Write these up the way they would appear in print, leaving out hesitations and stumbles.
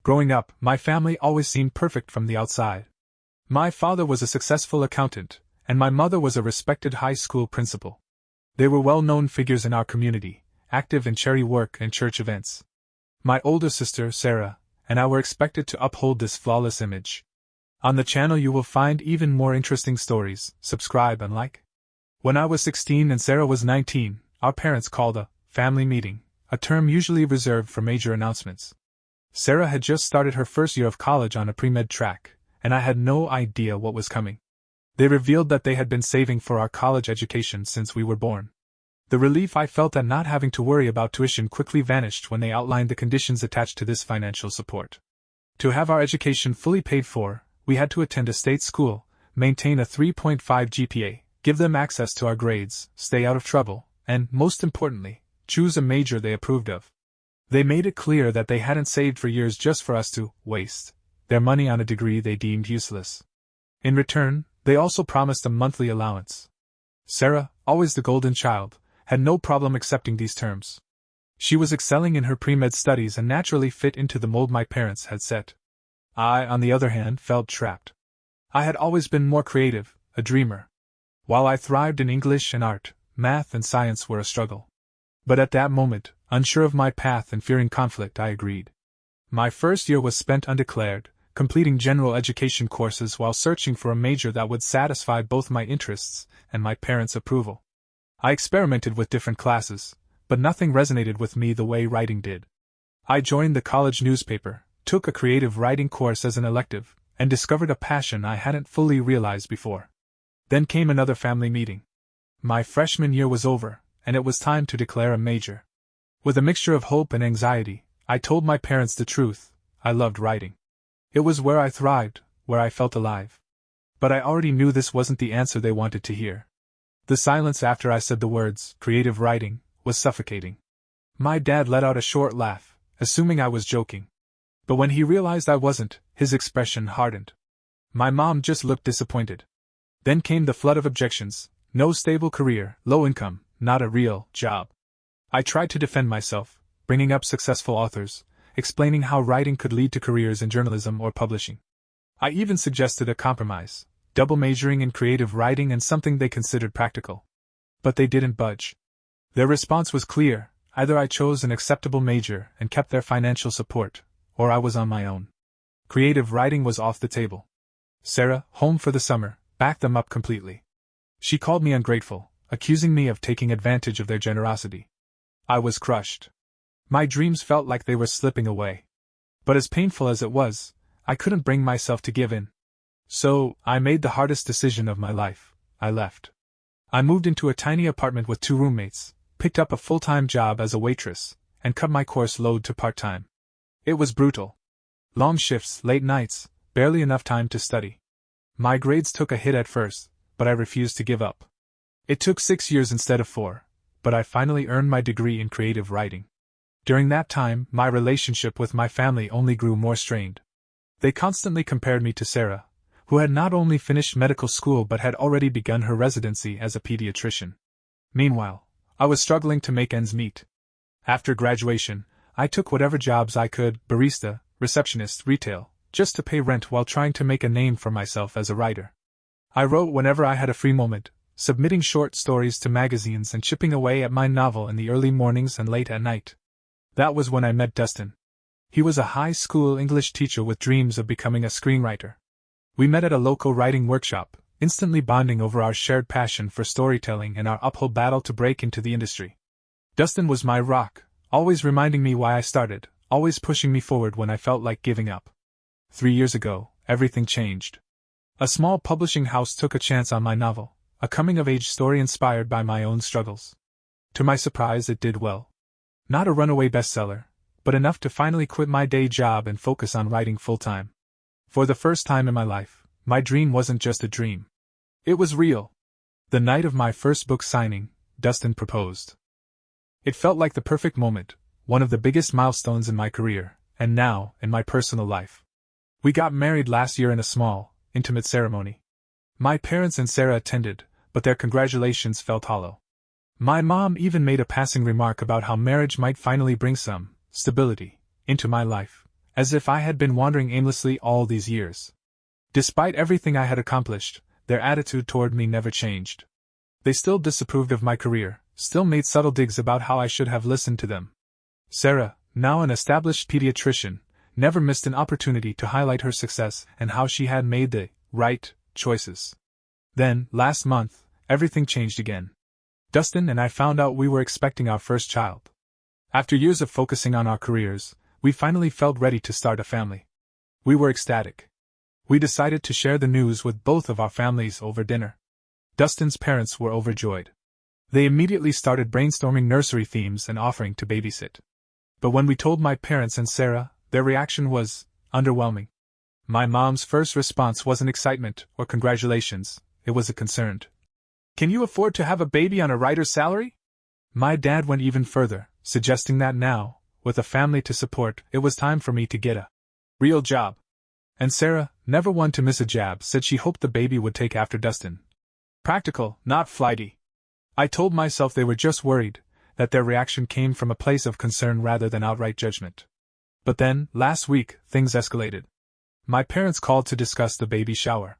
Growing up, my family always seemed perfect from the outside. My father was a successful accountant, and my mother was a respected high school principal. They were well-known figures in our community, active in charity work and church events. My older sister, Sarah, and I were expected to uphold this flawless image. On the channel you will find even more interesting stories. Subscribe and like. When I was 16 and Sarah was 19, our parents called a family meeting, a term usually reserved for major announcements. Sarah had just started her first year of college on a pre-med track, and I had no idea what was coming. They revealed that they had been saving for our college education since we were born. The relief I felt at not having to worry about tuition quickly vanished when they outlined the conditions attached to this financial support. To have our education fully paid for, we had to attend a state school, maintain a 3.5 GPA, give them access to our grades, stay out of trouble, and, most importantly, choose a major they approved of. They made it clear that they hadn't saved for years just for us to waste their money on a degree they deemed useless. In return, they also promised a monthly allowance. Sarah, always the golden child, had no problem accepting these terms. She was excelling in her pre-med studies and naturally fit into the mold my parents had set. I, on the other hand, felt trapped. I had always been more creative, a dreamer. While I thrived in English and art, math and science were a struggle. But at that moment, unsure of my path and fearing conflict, I agreed. My first year was spent undeclared, completing general education courses while searching for a major that would satisfy both my interests and my parents' approval. I experimented with different classes, but nothing resonated with me the way writing did. I joined the college newspaper, took a creative writing course as an elective, and discovered a passion I hadn't fully realized before. Then came another family meeting. My freshman year was over, and it was time to declare a major. With a mixture of hope and anxiety, I told my parents the truth: I loved writing. It was where I thrived, where I felt alive. But I already knew this wasn't the answer they wanted to hear. The silence after I said the words, creative writing, was suffocating. My dad let out a short laugh, assuming I was joking. But when he realized I wasn't, his expression hardened. My mom just looked disappointed. Then came the flood of objections: no stable career, low income, not a real job. I tried to defend myself, bringing up successful authors, explaining how writing could lead to careers in journalism or publishing. I even suggested a compromise: double majoring in creative writing and something they considered practical. But they didn't budge. Their response was clear: either I chose an acceptable major and kept their financial support, or I was on my own. Creative writing was off the table. Sarah, home for the summer, backed them up completely. She called me ungrateful, accusing me of taking advantage of their generosity. I was crushed. My dreams felt like they were slipping away. But as painful as it was, I couldn't bring myself to give in. So, I made the hardest decision of my life: I left. I moved into a tiny apartment with 2 roommates, picked up a full-time job as a waitress, and cut my course load to part-time. It was brutal. Long shifts, late nights, barely enough time to study. My grades took a hit at first, but I refused to give up. It took 6 years instead of 4, but I finally earned my degree in creative writing. During that time, my relationship with my family only grew more strained. They constantly compared me to Sarah, who had not only finished medical school but had already begun her residency as a pediatrician. Meanwhile, I was struggling to make ends meet. After graduation, I took whatever jobs I could: barista, receptionist, retail, just to pay rent while trying to make a name for myself as a writer. I wrote whenever I had a free moment, submitting short stories to magazines and chipping away at my novel in the early mornings and late at night. That was when I met Dustin. He was a high school English teacher with dreams of becoming a screenwriter. We met at a local writing workshop, instantly bonding over our shared passion for storytelling and our uphill battle to break into the industry. Dustin was my rock, always reminding me why I started, always pushing me forward when I felt like giving up. 3 years ago, everything changed. A small publishing house took a chance on my novel, a coming-of-age story inspired by my own struggles. To my surprise, it did well. Not a runaway bestseller, but enough to finally quit my day job and focus on writing full-time. For the first time in my life, my dream wasn't just a dream. It was real. The night of my first book signing, Dustin proposed. It felt like the perfect moment, one of the biggest milestones in my career, and now, in my personal life. We got married last year in a small, intimate ceremony. My parents and Sarah attended, but their congratulations felt hollow. My mom even made a passing remark about how marriage might finally bring some stability into my life, as if I had been wandering aimlessly all these years. Despite everything I had accomplished, their attitude toward me never changed. They still disapproved of my career, still made subtle digs about how I should have listened to them. Sarah, now an established pediatrician, never missed an opportunity to highlight her success and how she had made the right choices. Then, last month, everything changed again. Dustin and I found out we were expecting our first child. After years of focusing on our careers, we finally felt ready to start a family. We were ecstatic. We decided to share the news with both of our families over dinner. Dustin's parents were overjoyed. They immediately started brainstorming nursery themes and offering to babysit. But when we told my parents and Sarah, their reaction was underwhelming. My mom's first response wasn't excitement or congratulations, it was a concerned. "Can you afford to have a baby on a writer's salary?" My dad went even further, suggesting that now, with a family to support, it was time for me to get a real job. And Sarah, never one to miss a jab, said she hoped the baby would take after Dustin. Practical, not flighty. I told myself they were just worried, that their reaction came from a place of concern rather than outright judgment. But then, last week, things escalated. My parents called to discuss the baby shower.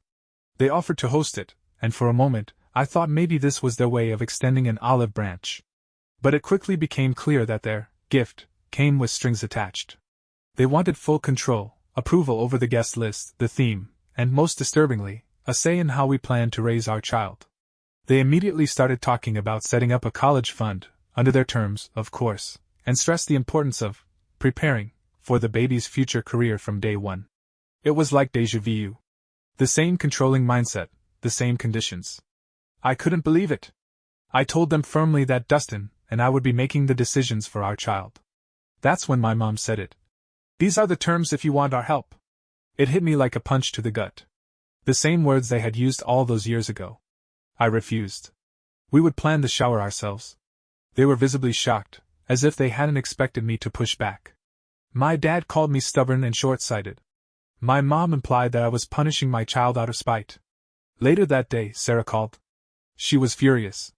They offered to host it, and for a moment, I thought maybe this was their way of extending an olive branch. But it quickly became clear that their gift came with strings attached. They wanted full control, approval over the guest list, the theme, and most disturbingly, a say in how we planned to raise our child. They immediately started talking about setting up a college fund, under their terms, of course, and stressed the importance of preparing for the baby's future career from day one. It was like déjà vu. The same controlling mindset, the same conditions. I couldn't believe it. I told them firmly that Dustin and I would be making the decisions for our child. That's when my mom said it. "These are the terms if you want our help." It hit me like a punch to the gut. The same words they had used all those years ago. I refused. We would plan the shower ourselves. They were visibly shocked, as if they hadn't expected me to push back. My dad called me stubborn and short-sighted. My mom implied that I was punishing my child out of spite. Later that day, Sarah called. She was furious.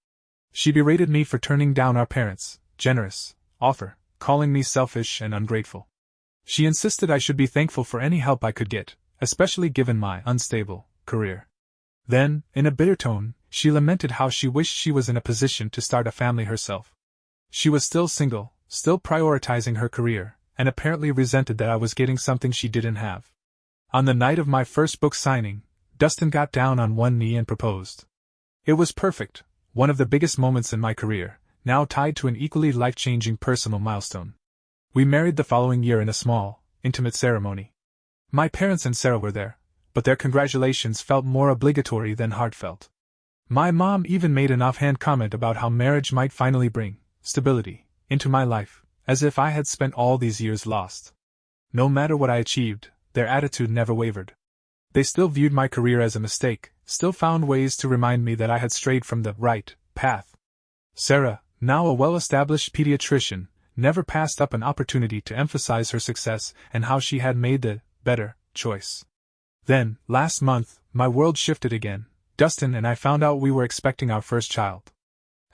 She berated me for turning down our parents' generous offer, calling me selfish and ungrateful. She insisted I should be thankful for any help I could get, especially given my unstable career. Then, in a bitter tone, she lamented how she wished she was in a position to start a family herself. She was still single, still prioritizing her career, and apparently resented that I was getting something she didn't have. On the night of my first book signing, Dustin got down on one knee and proposed. It was perfect, one of the biggest moments in my career, now tied to an equally life-changing personal milestone. We married the following year in a small, intimate ceremony. My parents and Sarah were there, but their congratulations felt more obligatory than heartfelt. My mom even made an offhand comment about how marriage might finally bring stability into my life, as if I had spent all these years lost. No matter what I achieved, their attitude never wavered. They still viewed my career as a mistake, still found ways to remind me that I had strayed from the right path. Sarah, now a well-established pediatrician, never passed up an opportunity to emphasize her success and how she had made the better choice. Then, last month, my world shifted again. Dustin and I found out we were expecting our first child.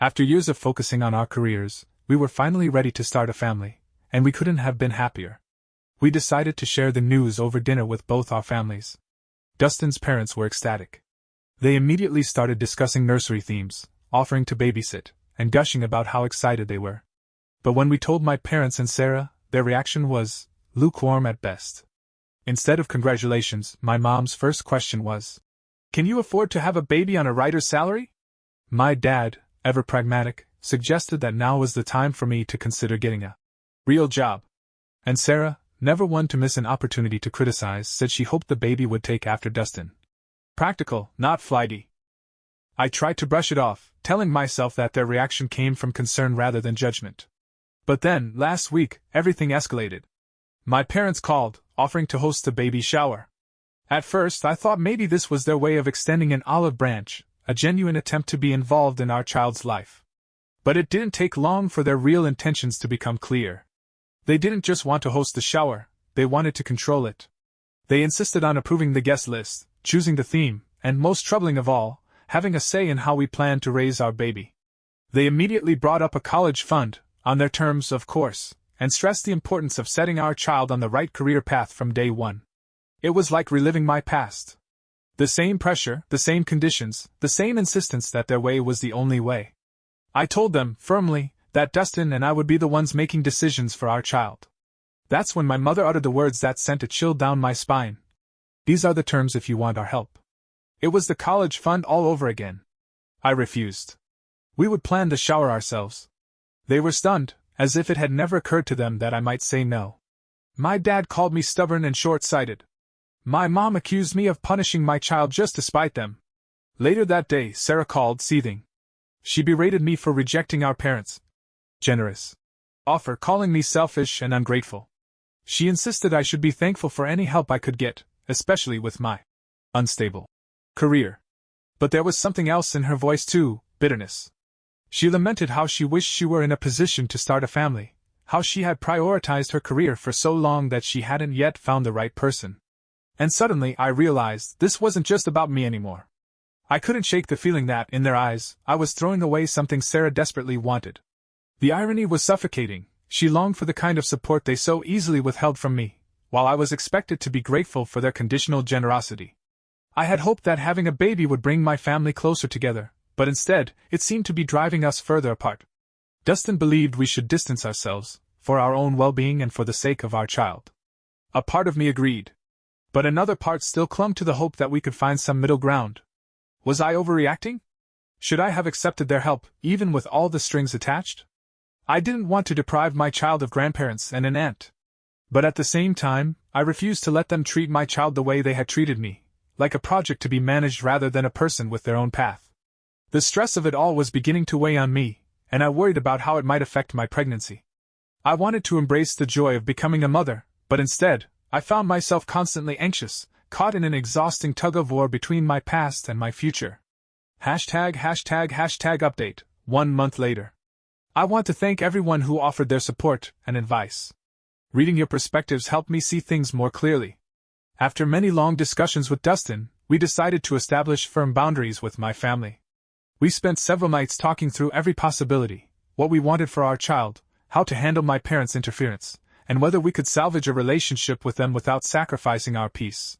After years of focusing on our careers, we were finally ready to start a family, and we couldn't have been happier. We decided to share the news over dinner with both our families. Dustin's parents were ecstatic. They immediately started discussing nursery themes, offering to babysit, and gushing about how excited they were. But when we told my parents and Sarah, their reaction was lukewarm at best. Instead of congratulations, my mom's first question was, "Can you afford to have a baby on a writer's salary?" My dad, ever pragmatic, suggested that now was the time for me to consider getting a real job. And Sarah, never one to miss an opportunity to criticize, said she hoped the baby would take after Dustin. Practical, not flighty. I tried to brush it off, telling myself that their reaction came from concern rather than judgment. But then, last week, everything escalated. My parents called, offering to host the baby shower. At first, I thought maybe this was their way of extending an olive branch, a genuine attempt to be involved in our child's life. But it didn't take long for their real intentions to become clear. They didn't just want to host the shower, they wanted to control it. They insisted on approving the guest list, choosing the theme, and most troubling of all, having a say in how we planned to raise our baby. They immediately brought up a college fund, on their terms, of course, and stressed the importance of setting our child on the right career path from day one. It was like reliving my past. The same pressure, the same conditions, the same insistence that their way was the only way. I told them, firmly, that Dustin and I would be the ones making decisions for our child. That's when my mother uttered the words that sent a chill down my spine. "These are the terms if you want our help." It was the college fund all over again. I refused. We would plan the shower ourselves. They were stunned, as if it had never occurred to them that I might say no. My dad called me stubborn and short-sighted. My mom accused me of punishing my child just to spite them. Later that day, Sarah called, seething. She berated me for rejecting our parents' generous offer, calling me selfish and ungrateful. She insisted I should be thankful for any help I could get, especially with my unstable career. But there was something else in her voice too, bitterness. She lamented how she wished she were in a position to start a family, how she had prioritized her career for so long that she hadn't yet found the right person. And suddenly I realized this wasn't just about me anymore. I couldn't shake the feeling that, in their eyes, I was throwing away something Sarah desperately wanted. The irony was suffocating. She longed for the kind of support they so easily withheld from me, while I was expected to be grateful for their conditional generosity. I had hoped that having a baby would bring my family closer together, but instead, it seemed to be driving us further apart. Dustin believed we should distance ourselves, for our own well-being and for the sake of our child. A part of me agreed. But another part still clung to the hope that we could find some middle ground. Was I overreacting? Should I have accepted their help, even with all the strings attached? I didn't want to deprive my child of grandparents and an aunt. But at the same time, I refused to let them treat my child the way they had treated me, like a project to be managed rather than a person with their own path. The stress of it all was beginning to weigh on me, and I worried about how it might affect my pregnancy. I wanted to embrace the joy of becoming a mother, but instead, I found myself constantly anxious, caught in an exhausting tug-of-war between my past and my future. #update, 1 month later. I want to thank everyone who offered their support and advice. Reading your perspectives helped me see things more clearly. After many long discussions with Dustin, we decided to establish firm boundaries with my family. We spent several nights talking through every possibility, what we wanted for our child, how to handle my parents' interference, and whether we could salvage a relationship with them without sacrificing our peace.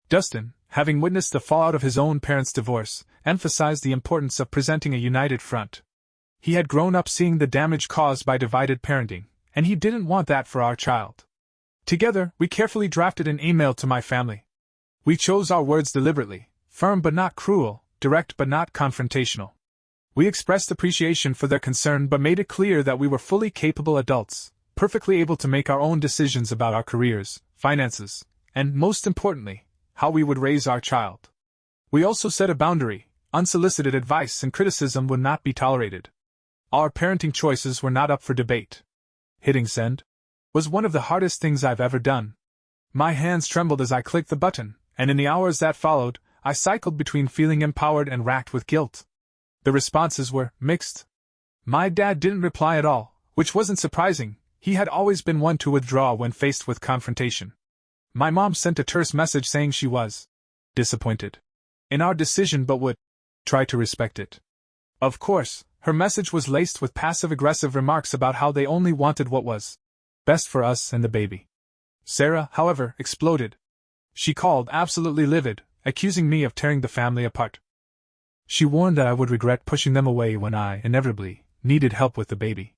Dustin, having witnessed the fallout of his own parents' divorce, emphasized the importance of presenting a united front. He had grown up seeing the damage caused by divided parenting, and he didn't want that for our child. Together, we carefully drafted an email to my family. We chose our words deliberately, firm but not cruel, direct but not confrontational. We expressed appreciation for their concern but made it clear that we were fully capable adults, perfectly able to make our own decisions about our careers, finances, and, most importantly, how we would raise our child. We also set a boundary: unsolicited advice and criticism would not be tolerated. Our parenting choices were not up for debate. Hitting send was one of the hardest things I've ever done. My hands trembled as I clicked the button, and in the hours that followed, I cycled between feeling empowered and racked with guilt. The responses were mixed. My dad didn't reply at all, which wasn't surprising. He had always been one to withdraw when faced with confrontation. My mom sent a terse message saying she was disappointed in our decision but would try to respect it. Of course, her message was laced with passive-aggressive remarks about how they only wanted what was best for us and the baby. Sarah, however, exploded. She called, absolutely livid, accusing me of tearing the family apart. She warned that I would regret pushing them away when I, inevitably, needed help with the baby.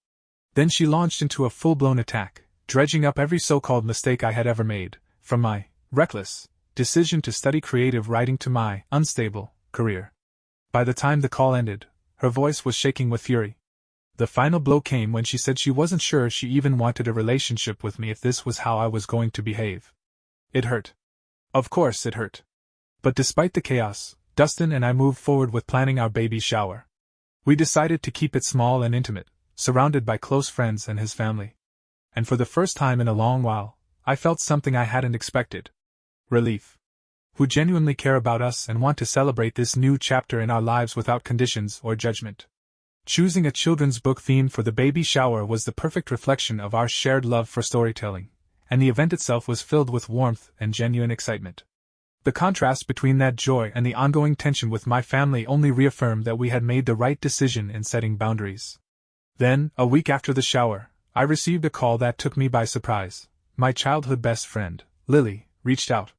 Then she launched into a full-blown attack, dredging up every so-called mistake I had ever made, from my reckless decision to study creative writing to my unstable career. By the time the call ended, her voice was shaking with fury. The final blow came when she said she wasn't sure she even wanted a relationship with me if this was how I was going to behave. It hurt. Of course it hurt. But despite the chaos, Dustin and I moved forward with planning our baby shower. We decided to keep it small and intimate, surrounded by close friends and his family. And for the first time in a long while, I felt something I hadn't expected. Relief. Who genuinely care about us and want to celebrate this new chapter in our lives without conditions or judgment. Choosing a children's book theme for the baby shower was the perfect reflection of our shared love for storytelling, and the event itself was filled with warmth and genuine excitement. The contrast between that joy and the ongoing tension with my family only reaffirmed that we had made the right decision in setting boundaries. Then, a week after the shower, I received a call that took me by surprise. My childhood best friend, Lily, reached out.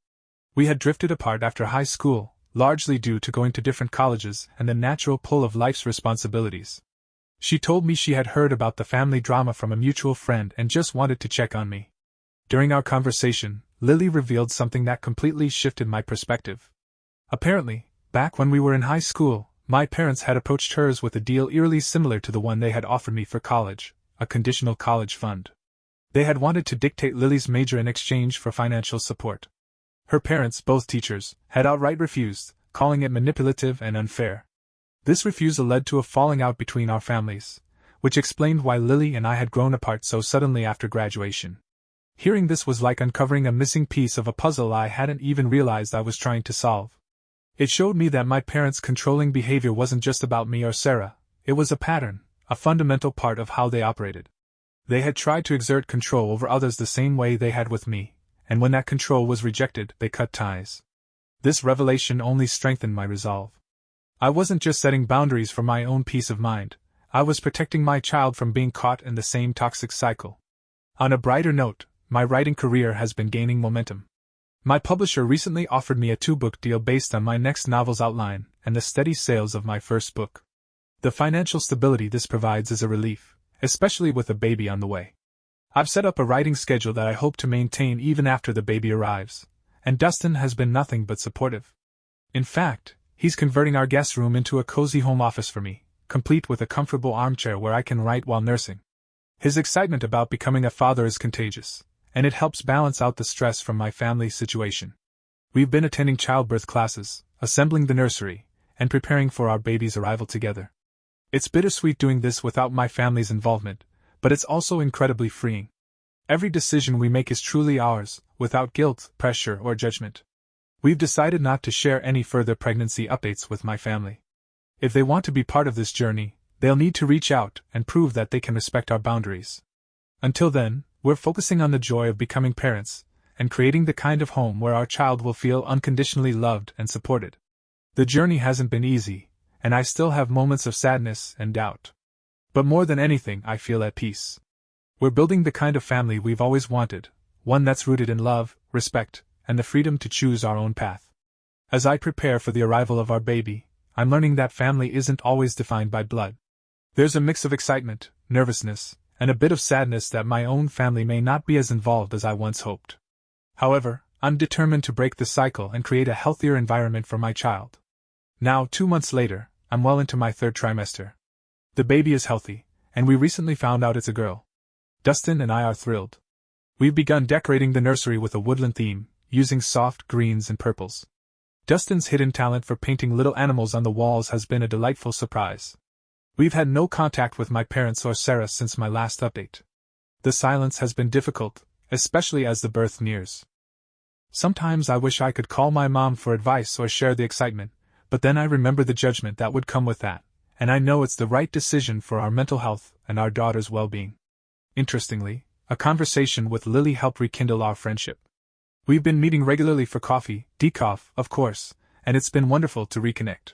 We had drifted apart after high school, largely due to going to different colleges and the natural pull of life's responsibilities. She told me she had heard about the family drama from a mutual friend and just wanted to check on me. During our conversation, Lily revealed something that completely shifted my perspective. Apparently, back when we were in high school, my parents had approached hers with a deal eerily similar to the one they had offered me for college, a conditional college fund. They had wanted to dictate Lily's major in exchange for financial support. Her parents, both teachers, had outright refused, calling it manipulative and unfair. This refusal led to a falling out between our families, which explained why Lily and I had grown apart so suddenly after graduation. Hearing this was like uncovering a missing piece of a puzzle I hadn't even realized I was trying to solve. It showed me that my parents' controlling behavior wasn't just about me or Sarah, it was a pattern, a fundamental part of how they operated. They had tried to exert control over others the same way they had with me, and when that control was rejected, they cut ties. This revelation only strengthened my resolve. I wasn't just setting boundaries for my own peace of mind, I was protecting my child from being caught in the same toxic cycle. On a brighter note, my writing career has been gaining momentum. My publisher recently offered me a 2-book deal based on my next novel's outline and the steady sales of my first book. The financial stability this provides is a relief, especially with a baby on the way. I've set up a writing schedule that I hope to maintain even after the baby arrives, and Dustin has been nothing but supportive. In fact, he's converting our guest room into a cozy home office for me, complete with a comfortable armchair where I can write while nursing. His excitement about becoming a father is contagious, and it helps balance out the stress from my family situation. We've been attending childbirth classes, assembling the nursery, and preparing for our baby's arrival together. It's bittersweet doing this without my family's involvement, but it's also incredibly freeing. Every decision we make is truly ours, without guilt, pressure, or judgment. We've decided not to share any further pregnancy updates with my family. If they want to be part of this journey, they'll need to reach out and prove that they can respect our boundaries. Until then, we're focusing on the joy of becoming parents, and creating the kind of home where our child will feel unconditionally loved and supported. The journey hasn't been easy, and I still have moments of sadness and doubt. But more than anything, I feel at peace. We're building the kind of family we've always wanted, one that's rooted in love, respect, and the freedom to choose our own path. As I prepare for the arrival of our baby, I'm learning that family isn't always defined by blood. There's a mix of excitement, nervousness, and a bit of sadness that my own family may not be as involved as I once hoped. However, I'm determined to break the cycle and create a healthier environment for my child. Now, 2 months later, I'm well into my 3rd trimester. The baby is healthy, and we recently found out it's a girl. Dustin and I are thrilled. We've begun decorating the nursery with a woodland theme, using soft greens and purples. Dustin's hidden talent for painting little animals on the walls has been a delightful surprise. We've had no contact with my parents or Sarah since my last update. The silence has been difficult, especially as the birth nears. Sometimes I wish I could call my mom for advice or share the excitement, but then I remember the judgment that would come with that, and I know it's the right decision for our mental health and our daughter's well-being. Interestingly, a conversation with Lily helped rekindle our friendship. We've been meeting regularly for coffee, decaf, of course, and it's been wonderful to reconnect.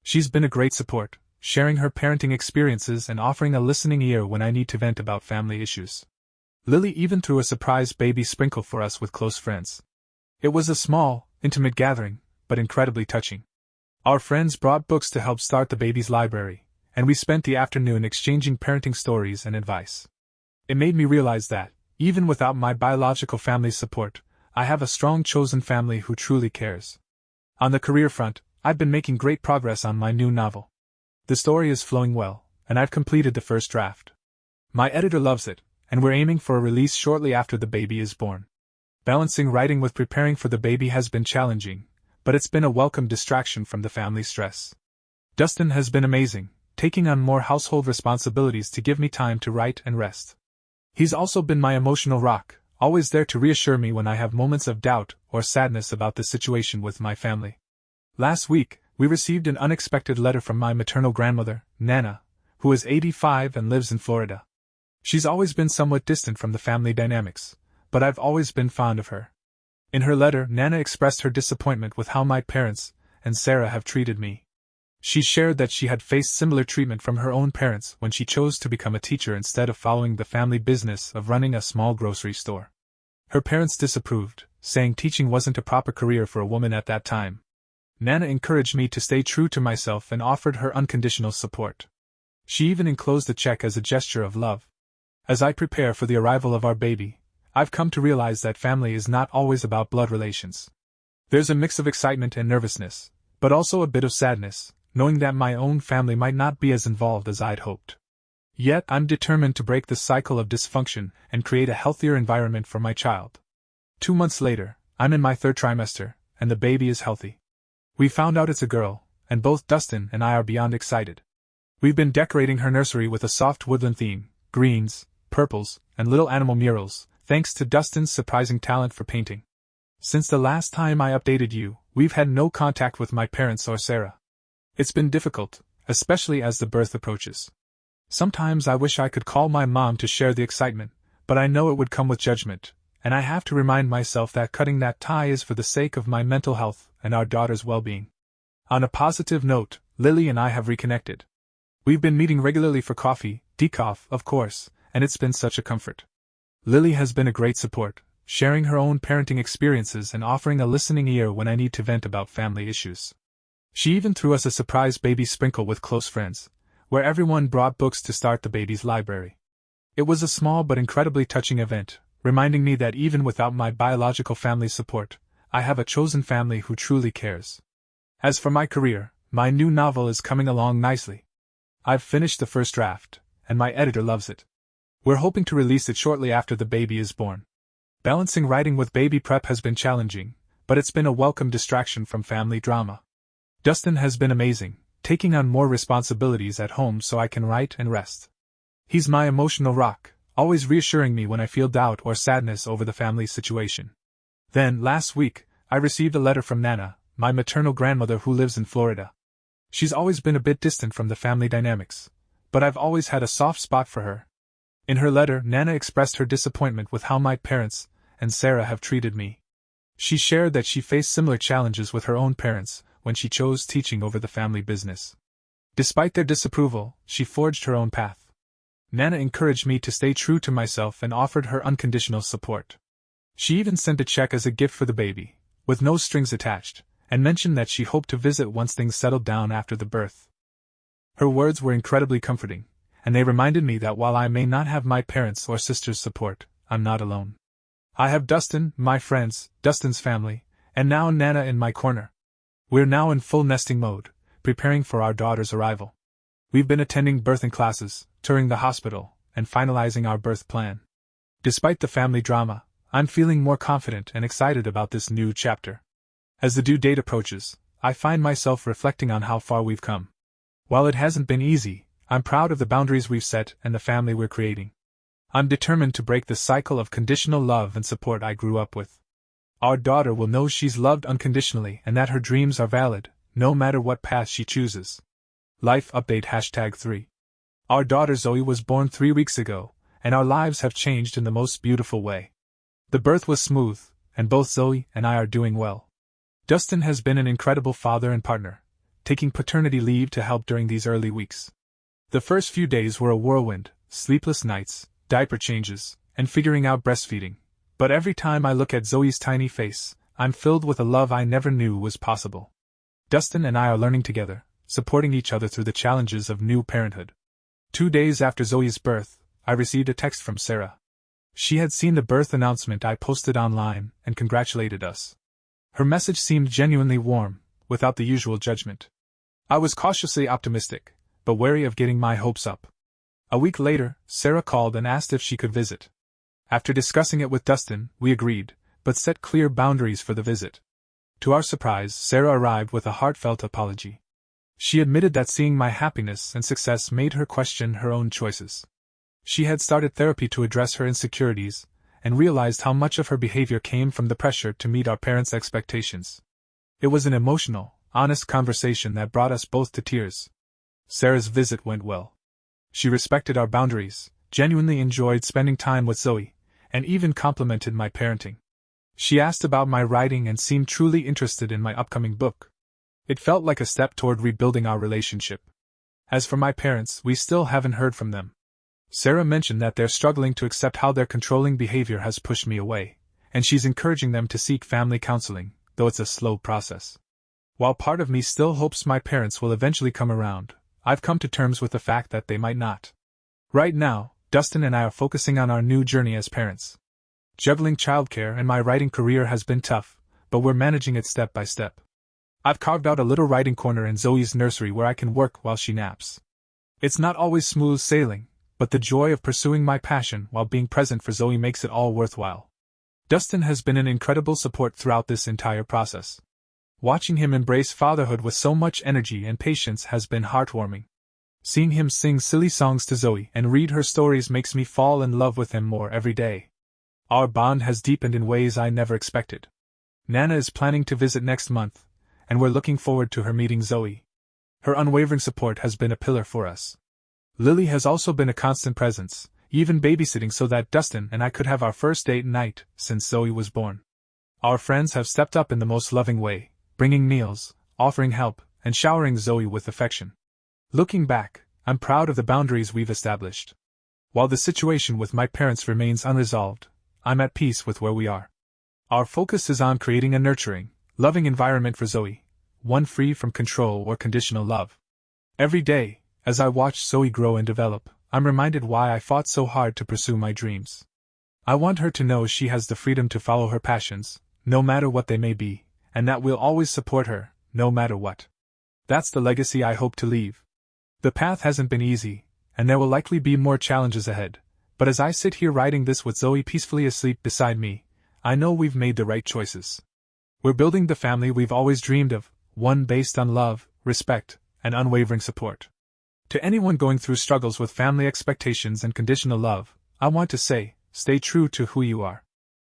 She's been a great support, sharing her parenting experiences and offering a listening ear when I need to vent about family issues. Lily even threw a surprise baby sprinkle for us with close friends. It was a small, intimate gathering, but incredibly touching. Our friends brought books to help start the baby's library, and we spent the afternoon exchanging parenting stories and advice. It made me realize that, even without my biological family's support, I have a strong chosen family who truly cares. On the career front, I've been making great progress on my new novel. The story is flowing well, and I've completed the first draft. My editor loves it, and we're aiming for a release shortly after the baby is born. Balancing writing with preparing for the baby has been challenging, but it's been a welcome distraction from the family stress. Dustin has been amazing, taking on more household responsibilities to give me time to write and rest. He's also been my emotional rock, always there to reassure me when I have moments of doubt or sadness about the situation with my family. Last week, we received an unexpected letter from my maternal grandmother, Nana, who is 85 and lives in Florida. She's always been somewhat distant from the family dynamics, but I've always been fond of her. In her letter, Nana expressed her disappointment with how my parents and Sarah have treated me. She shared that she had faced similar treatment from her own parents when she chose to become a teacher instead of following the family business of running a small grocery store. Her parents disapproved, saying teaching wasn't a proper career for a woman at that time. Nana encouraged me to stay true to myself and offered her unconditional support. She even enclosed a check as a gesture of love. As I prepare for the arrival of our baby, I've come to realize that family is not always about blood relations. There's a mix of excitement and nervousness, but also a bit of sadness, knowing that my own family might not be as involved as I'd hoped. Yet I'm determined to break the cycle of dysfunction and create a healthier environment for my child. 2 months later, I'm in my 3rd trimester, and the baby is healthy. We found out it's a girl, and both Dustin and I are beyond excited. We've been decorating her nursery with a soft woodland theme, greens, purples, and little animal murals, thanks to Dustin's surprising talent for painting. Since the last time I updated you, we've had no contact with my parents or Sarah. It's been difficult, especially as the birth approaches. Sometimes I wish I could call my mom to share the excitement, but I know it would come with judgment, and I have to remind myself that cutting that tie is for the sake of my mental health and our daughter's well-being. On a positive note, Lily and I have reconnected. We've been meeting regularly for coffee, decaf, of course, and it's been such a comfort. Lily has been a great support, sharing her own parenting experiences and offering a listening ear when I need to vent about family issues. She even threw us a surprise baby sprinkle with close friends, where everyone brought books to start the baby's library. It was a small but incredibly touching event, reminding me that even without my biological family's support, I have a chosen family who truly cares. As for my career, my new novel is coming along nicely. I've finished the first draft, and my editor loves it. We're hoping to release it shortly after the baby is born. Balancing writing with baby prep has been challenging, but it's been a welcome distraction from family drama. Dustin has been amazing, taking on more responsibilities at home so I can write and rest. He's my emotional rock, always reassuring me when I feel doubt or sadness over the family situation. Then, last week, I received a letter from Nana, my maternal grandmother who lives in Florida. She's always been a bit distant from the family dynamics, but I've always had a soft spot for her. In her letter, Nana expressed her disappointment with how my parents and Sarah have treated me. She shared that she faced similar challenges with her own parents when she chose teaching over the family business. Despite their disapproval, she forged her own path. Nana encouraged me to stay true to myself and offered her unconditional support. She even sent a check as a gift for the baby, with no strings attached, and mentioned that she hoped to visit once things settled down after the birth. Her words were incredibly comforting, and they reminded me that while I may not have my parents' or sister's support, I'm not alone. I have Dustin, my friends, Dustin's family, and now Nana in my corner. We're now in full nesting mode, preparing for our daughter's arrival. We've been attending birthing classes, touring the hospital, and finalizing our birth plan. Despite the family drama, I'm feeling more confident and excited about this new chapter. As the due date approaches, I find myself reflecting on how far we've come. While it hasn't been easy, I'm proud of the boundaries we've set and the family we're creating. I'm determined to break the cycle of conditional love and support I grew up with. Our daughter will know she's loved unconditionally and that her dreams are valid, no matter what path she chooses. Life Update #3. Our daughter Zoe was born 3 weeks ago, and our lives have changed in the most beautiful way. The birth was smooth, and both Zoe and I are doing well. Dustin has been an incredible father and partner, taking paternity leave to help during these early weeks. The first few days were a whirlwind, sleepless nights, diaper changes, and figuring out breastfeeding. But every time I look at Zoe's tiny face, I'm filled with a love I never knew was possible. Dustin and I are learning together, supporting each other through the challenges of new parenthood. 2 days after Zoe's birth, I received a text from Sarah. She had seen the birth announcement I posted online and congratulated us. Her message seemed genuinely warm, without the usual judgment. I was cautiously optimistic, but wary of getting my hopes up. A week later, Sarah called and asked if she could visit. After discussing it with Dustin, we agreed, but set clear boundaries for the visit. To our surprise, Sarah arrived with a heartfelt apology. She admitted that seeing my happiness and success made her question her own choices. She had started therapy to address her insecurities, and realized how much of her behavior came from the pressure to meet our parents' expectations. It was an emotional, honest conversation that brought us both to tears. Sarah's visit went well. She respected our boundaries, genuinely enjoyed spending time with Zoe, and even complimented my parenting. She asked about my writing and seemed truly interested in my upcoming book. It felt like a step toward rebuilding our relationship. As for my parents, we still haven't heard from them. Sarah mentioned that they're struggling to accept how their controlling behavior has pushed me away, and she's encouraging them to seek family counseling, though it's a slow process. While part of me still hopes my parents will eventually come around, I've come to terms with the fact that they might not. Right now, Dustin and I are focusing on our new journey as parents. Juggling childcare and my writing career has been tough, but we're managing it step by step. I've carved out a little writing corner in Zoe's nursery where I can work while she naps. It's not always smooth sailing, but the joy of pursuing my passion while being present for Zoe makes it all worthwhile. Dustin has been an incredible support throughout this entire process. Watching him embrace fatherhood with so much energy and patience has been heartwarming. Seeing him sing silly songs to Zoe and read her stories makes me fall in love with him more every day. Our bond has deepened in ways I never expected. Nana is planning to visit next month, and we're looking forward to her meeting Zoe. Her unwavering support has been a pillar for us. Lily has also been a constant presence, even babysitting so that Dustin and I could have our first date night since Zoe was born. Our friends have stepped up in the most loving way, bringing meals, offering help, and showering Zoe with affection. Looking back, I'm proud of the boundaries we've established. While the situation with my parents remains unresolved, I'm at peace with where we are. Our focus is on creating a nurturing, loving environment for Zoe, one free from control or conditional love. Every day, as I watch Zoe grow and develop, I'm reminded why I fought so hard to pursue my dreams. I want her to know she has the freedom to follow her passions, no matter what they may be, and that we'll always support her, no matter what. That's the legacy I hope to leave. The path hasn't been easy, and there will likely be more challenges ahead, but as I sit here writing this with Zoe peacefully asleep beside me, I know we've made the right choices. We're building the family we've always dreamed of, one based on love, respect, and unwavering support. To anyone going through struggles with family expectations and conditional love, I want to say, stay true to who you are.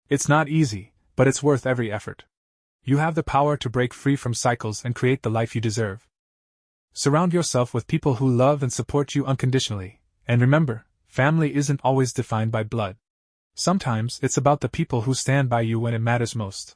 It's not easy, but it's worth every effort. You have the power to break free from cycles and create the life you deserve. Surround yourself with people who love and support you unconditionally, and remember, family isn't always defined by blood. Sometimes it's about the people who stand by you when it matters most.